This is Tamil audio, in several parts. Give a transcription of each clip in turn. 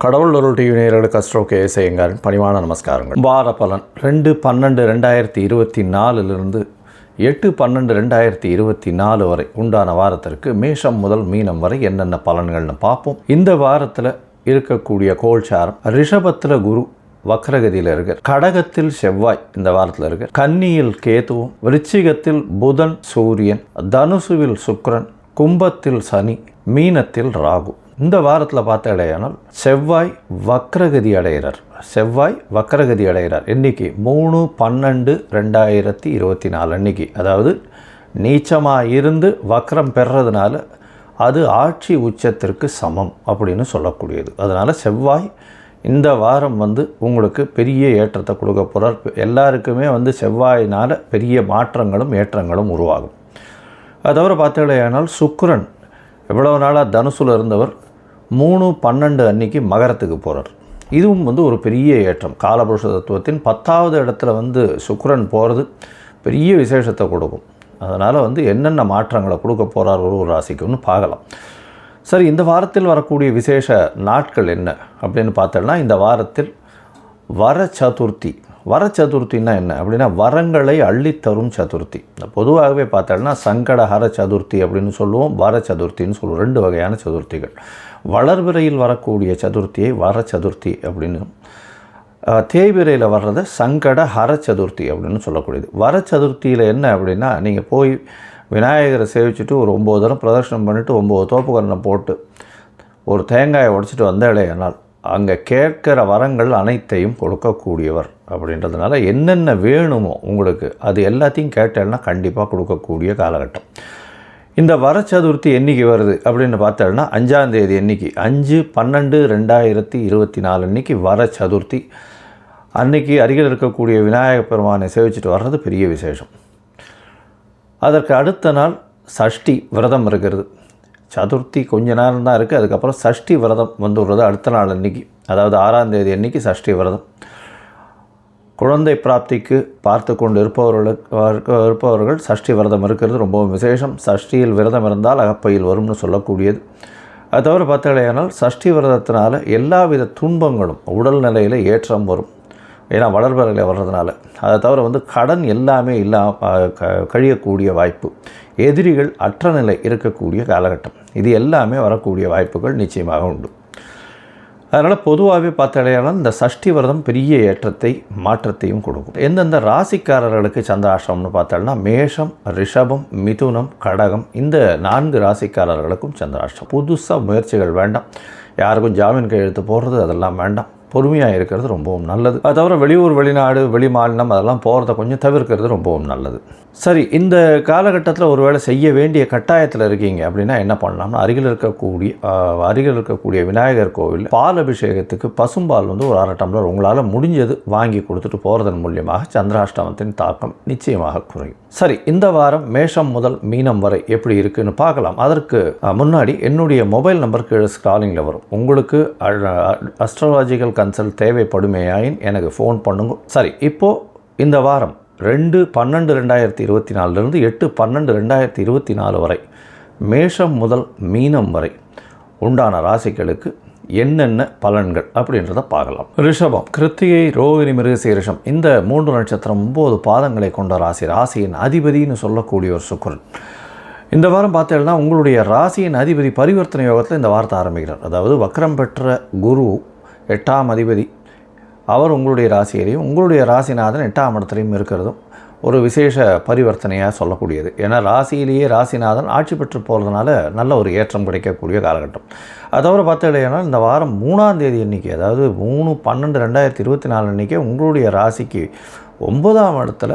கடவுள் அருள் டிவி நேயர்களுக்கு அஸ்ட்ரோ கேஎஸ் ஐயங்காரின் பணிவான நமஸ்காரங்கள். வார பலன் 2/12/2024 8/12/2024 வரை உண்டான வாரத்திற்கு மேஷம் முதல் மீனம் வரை என்னென்ன பலன்கள்னு பார்ப்போம். இந்த வாரத்தில் இருக்கக்கூடிய கோல்சாரம் ரிஷபத்தில் குரு வக்ரகதியில் இருக்கார், கடகத்தில் செவ்வாய் இந்த வாரத்தில் இருக்கார், கன்னியில் கேதுவும், விருச்சிகத்தில் புதன் சூரியன், தனுசுவில் சுக்கிரன், கும்பத்தில் சனி, மீனத்தில் ராகு. இந்த வாரத்தில் பார்த்தாலேயானால் செவ்வாய் வக்ரகதி அடைகிறார். இன்னைக்கு 3/12/2024 அன்னைக்கு, அதாவது நீச்சமாக இருந்து வக்ரம் பெறதுனால அது ஆட்சி உச்சத்திற்கு சமம் அப்படின்னு சொல்லக்கூடியது. அதனால் செவ்வாய் இந்த வாரம் உங்களுக்கு பெரிய ஏற்றத்தை கொடுக்க போகிறார். எல்லாருக்குமே செவ்வாயினால் பெரிய மாற்றங்களும் ஏற்றங்களும் உருவாகும். அது தவிர பார்த்தாலேயானால் சுக்கிரன் எவ்வளவு நாளாக தனுசுல இருந்தவர் 3/12 அன்னைக்கு மகரத்துக்கு போகிறார். இதுவும் ஒரு பெரிய ஏற்றம். காலபுருஷ தத்துவத்தின் 10வது இடத்துல சுக்கிரன் போகிறது பெரிய விசேஷத்தை கொடுக்கும். அதனால் என்னென்ன மாற்றங்களை கொடுக்க போகிறார் ஒரு ராசிக்குன்னு பார்க்கலாம். சரி, இந்த வாரத்தில் வரக்கூடிய விசேஷ நாட்கள் என்ன அப்படின்னு பார்த்தோம்னா, இந்த வாரத்தில் வரச்சதுர்த்தின்னா என்ன அப்படின்னா வரங்களை அள்ளித்தரும் சதுர்த்தி. பொதுவாகவே பார்த்தோம்னா சங்கடஹர சதுர்த்தி அப்படின்னு சொல்லுவோம், வர சதுர்த்தின்னு சொல்லுவோம். 2 வகையான சதுர்த்திகள். வளர்பிறையில் வரக்கூடிய சதுர்த்தியை வர சதுர்த்தி அப்படின்னு, தேய்பிறையில் வர்றதை சங்கடஹர சதுர்த்தி அப்படின்னு சொல்லக்கூடியது. வர சதுர்த்தியில் என்ன அப்படின்னா, நீங்கள் போய் விநாயகரை சேவிச்சுட்டு ஒரு 9 தரம் பிரதர்ஷனம் பண்ணிவிட்டு 9 தோப்புக்கரணை போட்டு ஒரு தேங்காயை உடைச்சிட்டு வந்தாலேயானால் அங்கே கேட்கிற வரங்கள் அனைத்தையும் கொடுக்கக்கூடியவர் அப்படின்றதுனால என்னென்ன வேணுமோ உங்களுக்கு அது எல்லாத்தையும் கேட்டேன்னா கண்டிப்பாக கொடுக்கக்கூடிய காலகட்டம். இந்த வர சதுர்த்தி என்றைக்கு வருது அப்படின்னு பார்த்தோம்னா 5ஆம் தேதி அன்னைக்கு, 5/12/2024 அன்னைக்கு வர சதுர்த்தி. அன்னைக்கு அருகில் இருக்கக்கூடிய விநாயகப் பெருமானை சேவிச்சுட்டு வர்றது பெரிய விசேஷம். அதற்கு அடுத்த நாள் சஷ்டி விரதம் இருக்கிறது. சதுர்த்தி கொஞ்ச நேரம் தான் இருக்குது, அதுக்கப்புறம் சஷ்டி விரதம் வந்துடுறது அடுத்த நாள் அன்றைக்கி, அதாவது 6ஆம் தேதி அன்றைக்கி சஷ்டி விரதம். குழந்தை பிராப்திக்கு பார்த்து கொண்டு இருப்பவர்கள் சஷ்டி விரதம் இருக்கிறது ரொம்பவும் விசேஷம். சஷ்டியில் விரதம் இருந்தால் அகப்பையில் வரும்னு சொல்லக்கூடியது. அது தவிர பார்த்தாலேயானால் சஷ்டி விரதத்தினால எல்லாவித துன்பங்களும் உடல்நிலையில் ஏற்றம் வரும். ஏன்னா வளர்பிறையில் வர்றதுனால. அதை தவிர கடன் எல்லாமே கழியக்கூடிய வாய்ப்பு, எதிரிகள் அற்ற நிலை இருக்கக்கூடிய காலகட்டம், இது எல்லாமே வரக்கூடிய வாய்ப்புகள் நிச்சயமாக உண்டு. அதனால் பொதுவாகவே பார்த்தாலேயானால் இந்த சஷ்டி விரதம் பெரிய ஏற்றத்தை மாற்றத்தையும் கொடுக்கும். எந்தெந்த ராசிக்காரர்களுக்கு சந்திராஷ்டமம்னு பார்த்தாலும் மேஷம், ரிஷபம், மிதுனம், கடகம் இந்த 4 ராசிக்காரர்களுக்கும் சந்திராஷ்டம். புதுசாக முயற்சிகள் வேண்டாம், யாருக்கும் ஜாமீன் கையெழுத்து போடுறது அதெல்லாம் வேண்டாம், பொறுமையாக இருக்கிறது ரொம்பவும் நல்லது. அது தவிர வெளியூர், வெளிநாடு, வெளி மாநிலம் அதெல்லாம் போகிறத கொஞ்சம் தவிர்க்கிறது ரொம்பவும் நல்லது. சரி, இந்த காலகட்டத்தில் ஒருவேளை செய்ய வேண்டிய கட்டாயத்தில் இருக்கீங்க அப்படின்னா என்ன பண்ணலாம்னா, அருகில் இருக்கக்கூடிய விநாயகர் கோவில் பால் அபிஷேகத்துக்கு பசும்பால் ஒரு 1/2 டம்ளர் உங்களால் முடிஞ்சது வாங்கி கொடுத்துட்டு போகிறதன் மூலியமாக சந்திராஷ்டமத்தின் தாக்கம் நிச்சயமாக குறையும். சரி, இந்த வாரம் மேஷம் முதல் மீனம் வரை எப்படி இருக்குன்னு பார்க்கலாம். அதற்கு முன்னாடி என்னுடைய மொபைல் நம்பர் கீழே ஸ்க்ராலிங்கில் வரும். உங்களுக்கு அஸ்ட்ராலஜிக்கல் கன்சல்ட் தேவைப்படுமேயாயின் எனக்கு ஃபோன் பண்ணுங்க. சரி, இப்போது இந்த வாரம் 2/12/2024 8/12/2024 வரை மேஷம் முதல் மீனம் வரை உண்டான ராசிகளுக்கு என்னென்ன பலன்கள் அப்படின்றத பார்க்கலாம். ரிஷபம், கிருத்திகை, ரோகிணி, மிருகசீரிஷம் இந்த 3 நட்சத்திரம் 9 பாதங்களை கொண்ட ராசியின் அதிபதினு சொல்லக்கூடிய ஒரு சுக்கிரன். இந்த வாரம் பார்த்தீங்கன்னா உங்களுடைய ராசியின் அதிபதி பரிவர்த்தனை யோகத்தில் இந்த வாரத்தை ஆரம்பிக்கிறார். அதாவது வக்ரம் பெற்ற குரு 8ஆம் அதிபதி, அவர் உங்களுடைய ராசியிலையும் உங்களுடைய ராசிநாதன் 8ஆம் இடத்துலையும் இருக்கிறதும் ஒரு விசேஷ பரிவர்த்தனையாக சொல்லக்கூடியது. ஏன்னா ராசியிலேயே ராசிநாதன் ஆட்சி பெற்று போகிறதுனால நல்ல ஒரு ஏற்றம் கிடைக்கக்கூடிய காலகட்டம். அது தவிர பார்த்தீங்கன்னா இந்த வாரம் 3ஆம் தேதி அன்றைக்கி, அதாவது 3/12/2024 அன்றைக்கி உங்களுடைய ராசிக்கு 9ஆம் இடத்துல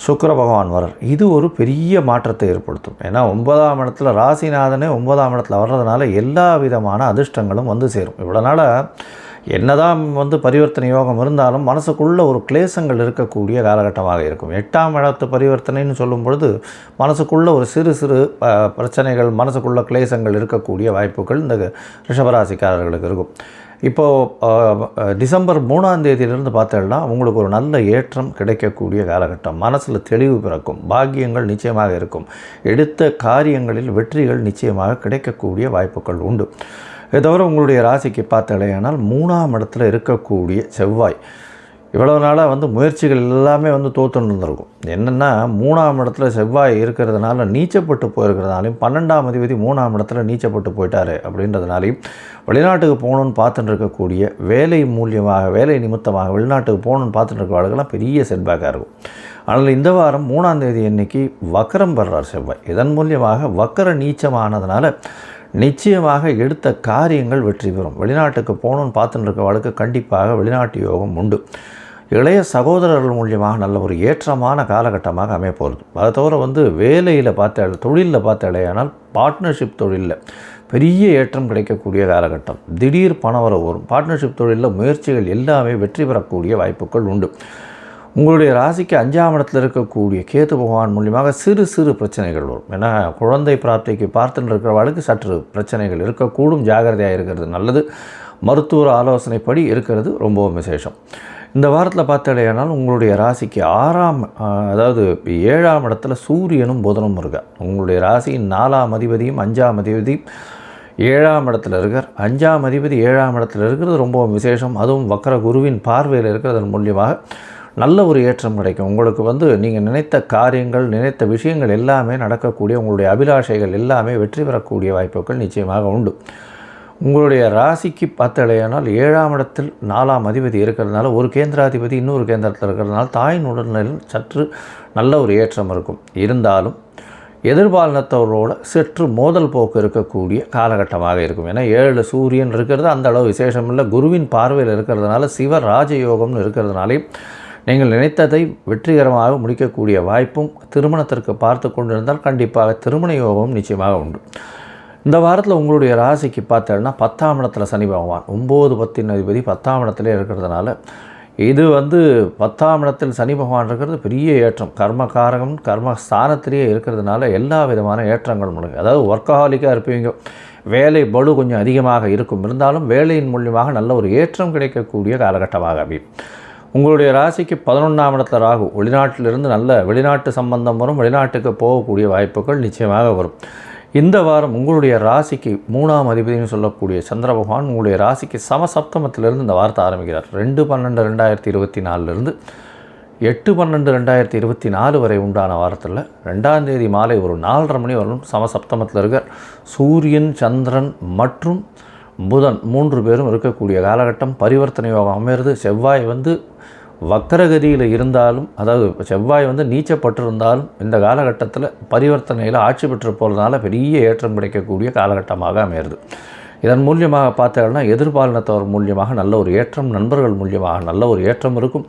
சுக்கிர பகவான் வரார். இது ஒரு பெரிய மாற்றத்தை ஏற்படுத்தும். ஏன்னா 9ஆம் இடத்துல ராசிநாதனே 9ஆம் இடத்துல வர்றதுனால எல்லா விதமான அதிர்ஷ்டங்களும் சேரும். இவ்வளோ நாள் என்னதான் பரிவர்த்தனை யோகம் இருந்தாலும் மனசுக்குள்ளே ஒரு கிளேசங்கள் இருக்கக்கூடிய காலகட்டமாக இருக்கும். 8ஆம் இடத்து பரிவர்த்தனைன்னு சொல்லும் பொழுது மனசுக்குள்ளே ஒரு சிறு பிரச்சனைகள், மனசுக்குள்ளே கிளேசங்கள் இருக்கக்கூடிய வாய்ப்புகள் இந்த ரிஷபராசிக்காரர்களுக்கு இருக்கும். இப்போது டிசம்பர் 3ஆம் தேதியிலிருந்து பார்த்தோம்னா உங்களுக்கு ஒரு நல்ல ஏற்றம் கிடைக்கக்கூடிய காலகட்டம். மனசில் தெளிவு பிறக்கும், பாக்கியங்கள் நிச்சயமாக இருக்கும், எடுத்த காரியங்களில் வெற்றிகள் நிச்சயமாக கிடைக்கக்கூடிய வாய்ப்புகள் உண்டு. இதை தவிர உங்களுடைய ராசிக்கு பார்த்தாலேயானால் 3ஆம் இடத்துல இருக்கக்கூடிய செவ்வாய் இவ்வளவு நாளாக முயற்சிகள் எல்லாமே தோற்றுன்னு இருந்திருக்கும். என்னென்னா 3ஆம் இடத்துல செவ்வாய் இருக்கிறதுனால நீச்சப்பட்டு போயிருக்கிறதுனாலையும் 12ஆம் அதிபதி 3ஆம் இடத்துல நீச்சப்பட்டு போயிட்டார் அப்படின்றதுனாலையும் வெளிநாட்டுக்கு போகணுன்னு பார்த்துட்டு இருக்கக்கூடிய வேலை மூலியமாக வேலை நிமித்தமாக வெளிநாட்டுக்கு போகணுன்னு பார்த்துட்டு இருக்கிறவர்களுக்கெல்லாம் பெரிய செட்பேக்காக இருக்கும். ஆனால் இந்த வாரம் 3ஆம் தேதி அன்னைக்கு வக்கரம் பெறார் செவ்வாய். இதன் மூலியமாக வக்கர நீச்சமானதுனால நிச்சயமாக எடுத்த காரியங்கள் வெற்றி பெறும். வெளிநாட்டுக்கு போகணுன்னு பார்த்துட்டு இருக்கவர்களுக்கு கண்டிப்பாக வெளிநாட்டு யோகம் உண்டு. இளைய சகோதரர்கள் மூலியமாக நல்ல ஒரு ஏற்றமான காலகட்டமாக அமையப்போகிறது. அதை தவிர வேலையில் பார்த்தால் தொழிலில் பார்த்தாலேயானால் பார்ட்னர்ஷிப் தொழிலில் பெரிய ஏற்றம் கிடைக்கக்கூடிய காலகட்டம். திடீர் பணவரவு வரும். பார்ட்னர்ஷிப் தொழிலில் முயற்சிகள் எல்லாமே வெற்றி பெறக்கூடிய வாய்ப்புகள் உண்டு. உங்களுடைய ராசிக்கு 5ஆம் இடத்தில் இருக்கக்கூடிய கேது பகவான் மூலியமாக சிறு சிறு பிரச்சனைகள் வரும். ஏன்னா குழந்தை பிராப்திக்கு பார்த்துட்டு இருக்கிறவர்களுக்கு சற்று பிரச்சனைகள் இருக்கக்கூடும். ஜாகிரதையாக இருக்கிறது நல்லது. மருத்துவ ஆலோசனைப்படி இருக்கிறது ரொம்பவும் விசேஷம். இந்த வாரத்தில் பார்த்தாலேயானால் உங்களுடைய ராசிக்கு 7ஆம் இடத்துல சூரியனும் புதனும் இருக்கார். உங்களுடைய ராசியின் 4ஆம் அதிபதியும் 5ஆம் அதிபதியும் 7ஆம் இடத்துல இருக்கார். 5ஆம் அதிபதி 7ஆம் இடத்துல இருக்கிறது ரொம்பவும் விசேஷம். அதுவும் வக்கர குருவின் பார்வையில் இருக்கிறதன் மூலியமாக நல்ல ஒரு ஏற்றம் கிடைக்கும். உங்களுக்கு நீங்கள் நினைத்த காரியங்கள் நினைத்த விஷயங்கள் எல்லாமே நடக்கக்கூடிய உங்களுடைய அபிலாஷைகள் எல்லாமே வெற்றி பெறக்கூடிய வாய்ப்புகள் நிச்சயமாக உண்டு. உங்களுடைய ராசிக்கு பார்த்தாலேயானால் 7ஆம் இடத்தில் 4ஆம் அதிபதி இருக்கிறதுனால ஒரு கேந்திராதிபதி இன்னொரு கேந்திரத்தில் இருக்கிறதுனால தாயின் உடல்நிலையில் சற்று நல்ல ஒரு ஏற்றம் இருக்கும். இருந்தாலும் எதிர்பாலினத்தவரோட சற்று மோதல் போக்கு இருக்கக்கூடிய காலகட்டமாக இருக்கும். ஏன்னா 7 சூரியன் இருக்கிறது அந்த அளவு விசேஷம் இல்லை. குருவின் பார்வையில் இருக்கிறதுனால சிவ ராஜயோகம்னு இருக்கிறதுனாலே நீங்கள் நினைத்ததை வெற்றிகரமாக முடிக்கக்கூடிய வாய்ப்பும் திருமணத்திற்கு பார்த்து கொண்டிருந்தால் கண்டிப்பாக திருமண யோகமும் நிச்சயமாக உண்டு. இந்த வாரத்தில் உங்களுடைய ராசிக்கு பார்த்தோன்னா 10ஆம் இடத்துல சனி பகவான் 9 10 அதிபதி 10ஆம் இடத்துல இருக்கிறதுனால இது 10ஆம் இடத்தில் சனி பகவான் இருக்கிறது பெரிய ஏற்றம். கர்மகாரகம் கர்மஸ்தானத்திலேயே இருக்கிறதுனால எல்லா விதமான ஏற்றங்களும் நடக்கும். அதாவது ஒர்க்கஹாலிக்காக இருப்பீங்க. வேலை பளு கொஞ்சம் அதிகமாக இருக்கும். இருந்தாலும் வேலையின் மூலியமாக நல்ல ஒரு ஏற்றம் கிடைக்கக்கூடிய காலகட்டமாக அமையும். உங்களுடைய ராசிக்கு 11ஆம் இடத்துல ராகு வெளிநாட்டிலிருந்து நல்ல வெளிநாட்டு சம்பந்தம் வரும். வெளிநாட்டுக்கு போகக்கூடிய வாய்ப்புகள் நிச்சயமாக வரும். இந்த வாரம் உங்களுடைய ராசிக்கு 3ஆம் அதிபதினு சொல்லக்கூடிய சந்திர பகவான் உங்களுடைய ராசிக்கு சமசப்தமத்திலிருந்து இந்த வாரத்தை ஆரம்பிக்கிறார். 2/12/2024 8/12/2024 வரை உண்டான வாரத்தில் 2ஆம் தேதி மாலை ஒரு 4:30 மணி வரலும் சமசப்தமத்தில் இருக்கார். சூரியன் சந்திரன் மற்றும் புதன் 3 பேரும் இருக்கக்கூடிய காலகட்டம். பரிவர்த்தனை யோகம் அமையிறது. செவ்வாய் வக்கரகதியில் இருந்தாலும் அதாவது செவ்வாய் நீச்சப்பட்டிருந்தாலும் இந்த காலகட்டத்தில் பரிவர்த்தனையில் ஆட்சி பெற்று போகிறதுனால பெரிய ஏற்றம் கிடைக்கக்கூடிய காலகட்டமாக அமையிறது. இதன் மூலியமாக பார்த்தோம்னா எதிர்பாலினத்தவர் மூலியமாக நல்ல ஒரு ஏற்றம், நண்பர்கள் மூலியமாக நல்ல ஒரு ஏற்றம் இருக்கும்.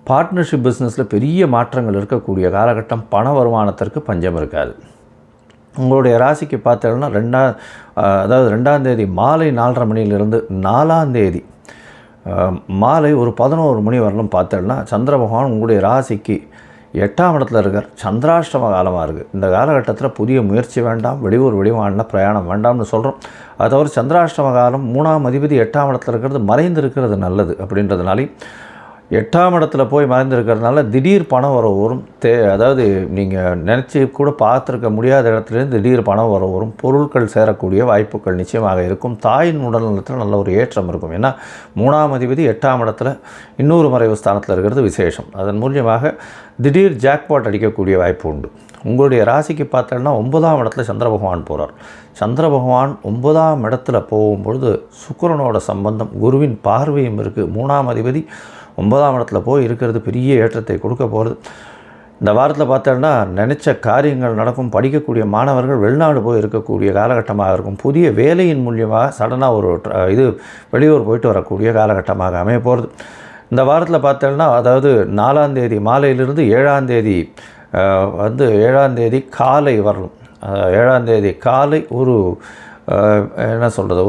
பார்ட்னர்ஷிப் பிஸ்னஸில் பெரிய மாற்றங்கள் இருக்கக்கூடிய காலகட்டம். பண வருமானத்திற்கு பஞ்சம் இருக்காது. உங்களுடைய ராசிக்கு பார்த்தோம்னா 2ஆம் தேதி மாலை 4:30 மணியிலிருந்து 4ஆம் தேதி மாலை ஒரு 11 மணி வரலும் பார்த்தோம்னா சந்திர பகவான் உங்களுடைய ராசிக்கு 8ஆம் இடத்துல இருக்கார். சந்திராஷ்டம காலமாக இருக்குது. இந்த காலகட்டத்தில் புதிய முயற்சி வேண்டாம், வெளியூர் வெளிமாநில பிரயாணம் வேண்டாம்னு சொல்கிறோம். அது தவிர சந்திராஷ்டம காலம் 3ஆம் அதிபதி 8ஆம் இடத்துல இருக்கிறது மறைந்து இருக்கிறது நல்லது. அப்படின்றதுனாலே 8ஆம் இடத்துல போய் மறைந்திருக்கிறதுனால திடீர் பணம் வர வரும். அதாவது நீங்கள் நினச்சி கூட பார்த்துருக்க முடியாத இடத்துலேருந்து திடீர் பணம் வர வரும். பொருட்கள் சேரக்கூடிய வாய்ப்புகள் நிச்சயமாக இருக்கும். தாயின் உடல்நலத்தில் நல்ல ஒரு ஏற்றம் இருக்கும். ஏன்னா 3ஆம் அதிபதி 8ஆம் இடத்துல இன்னொரு மறைவு ஸ்தானத்தில் இருக்கிறது விசேஷம். அதன் மூலியமாக திடீர் ஜாக்பாட் அடிக்கக்கூடிய வாய்ப்பு உண்டு. உங்களுடைய ராசிக்கு பார்த்தோன்னா 9ஆம் இடத்துல சந்திர பகவான் போகிறார். சந்திர பகவான் 9ஆம் இடத்துல போகும்பொழுது சுக்கிரனோட சம்பந்தம், குருவின் பார்வையும் இருக்குது. 3ஆம் அதிபதி 9ஆம் இடத்துல போய் இருக்கிறது பெரிய ஏற்றத்தை கொடுக்க போகிறது. இந்த வாரத்தில் பார்த்தோன்னா நினச்ச காரியங்கள் நடக்கும். படிக்கக்கூடிய மாணவர்கள் வெளிநாடு போய் இருக்கக்கூடிய காலகட்டமாக இருக்கும். புதிய வேலையின் மூலியமாக சடனாக ஒரு வெளியூர் போயிட்டு வரக்கூடிய காலகட்டமாக அமைய போகிறது. இந்த வாரத்தில் பார்த்தோன்னா அதாவது 4ஆம் தேதி மாலையிலிருந்து 7ஆம் தேதி 7ஆம் தேதி காலை வரலும். 7ஆம் தேதி காலை ஒரு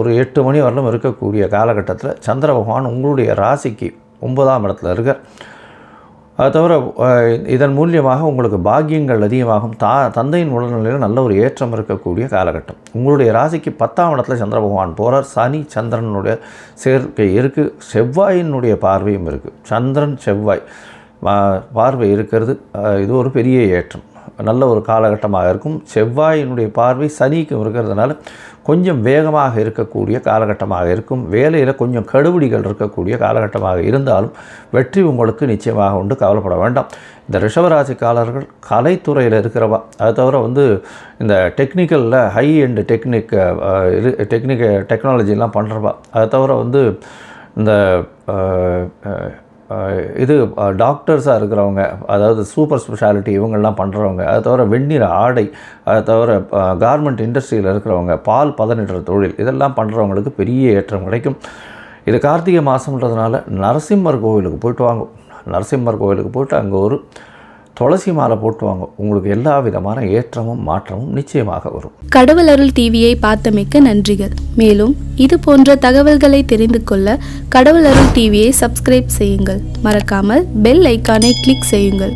ஒரு 8 மணி வரலும் இருக்கக்கூடிய காலகட்டத்தில் சந்திர பகவான் உங்களுடைய ராசிக்கு 9ஆம் இடத்துல இருக்கார். அது தவிர இதன் மூலியமாக உங்களுக்கு பாக்கியங்கள் அதிகமாகும். தந்தையின் உடல்நிலையில் நல்ல ஒரு ஏற்றம் இருக்கக்கூடிய காலகட்டம். உங்களுடைய ராசிக்கு 10ஆம் இடத்துல சந்திர பகவான் போகிறார். சனி சந்திரனுடைய சேர்க்கை இருக்குது. செவ்வாயினுடைய பார்வையும் இருக்குது. சந்திரன் செவ்வாய் பார்வை இருக்கிறது. இது ஒரு பெரிய ஏற்றம். நல்ல ஒரு காலகட்டமாக இருக்கும். செவ்வாயினுடைய பார்வை சனிக்கும் இருக்கிறதுனால கொஞ்சம் வேகமாக இருக்கக்கூடிய காலகட்டமாக இருக்கும். வேலையில் கொஞ்சம் கடுபிடிகள் இருக்கக்கூடிய காலகட்டமாக இருந்தாலும் வெற்றி உங்களுக்கு நிச்சயமாக உண்டு, கவலைப்பட வேண்டாம். இந்த ரிஷபராசிக்காரர்கள் கலைத்துறையில் இருக்கிறவா, அதை தவிர இந்த டெக்னிக்கலில் ஹை எண்டு டெக்னாலஜிலாம் பண்ணுறவா, அதை தவிர இந்த டாக்டர்ஸாக இருக்கிறவங்க, அதாவது சூப்பர் ஸ்பெஷாலிட்டி இவங்கள்லாம் பண்ணுறவங்க, அதை தவிர வெண்ணிற ஆடை, அதை தவிர கார்மெண்ட் இண்டஸ்ட்ரியில் இருக்கிறவங்க, பால் பதனிடுற தொழில், இதெல்லாம் பண்ணுறவங்களுக்கு பெரிய ஏற்றம் கிடைக்கும். இது கார்த்திகை மாதம்ன்றதுனால நரசிம்மர் கோவிலுக்கு போய்ட்டு வாங்க. நரசிம்மர் கோவிலுக்கு போய்ட்டு அங்கே ஒரு துளசி மாலை போட்டு வாங்க. உங்களுக்கு எல்லா விதமான ஏற்றமும் மாற்றமும் நிச்சயமாக வரும். கடவுள் அருள் டிவியை பார்த்தமைக்க நன்றிகள். மேலும் இது போன்ற தகவல்களை தெரிந்து கொள்ள கடவுள் அருள் டிவியை சப்ஸ்கிரைப் செய்யுங்கள். மறக்காமல் பெல் ஐக்கானை கிளிக் செய்யுங்கள்.